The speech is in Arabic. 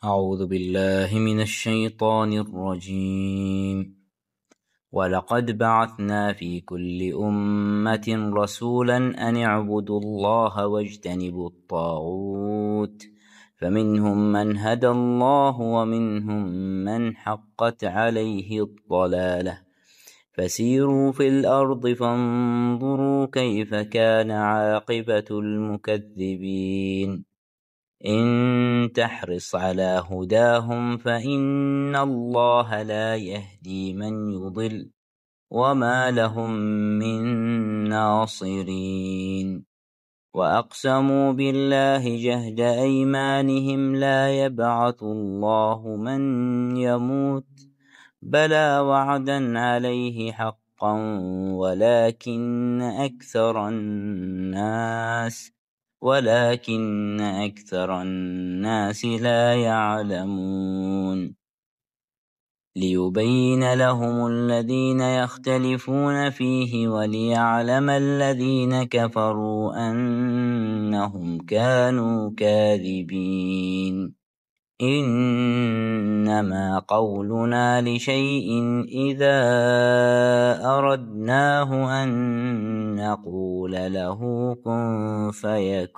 أعوذ بالله من الشيطان الرجيم. ولقد بعثنا في كل أمة رسولا أن اعبدوا الله واجتنبوا الطاغوت فمنهم من هدى الله ومنهم من حقت عليه الضلالة فسيروا في الأرض فانظروا كيف كان عاقبة المكذبين. إن تحرص على هداهم فإن الله لا يهدي من يضل وما لهم من ناصرين. وأقسموا بالله جهد أيمانهم لا يبعث الله من يموت بلى وعدا عليه حقا ولكن أكثر الناس لا يعلمون. ليبين لهم الذين يختلفون فيه وليعلم الذين كفروا أنهم كانوا كاذبين. إنما قولنا لشيء إذا أردناه أن نقول له كن فيكون.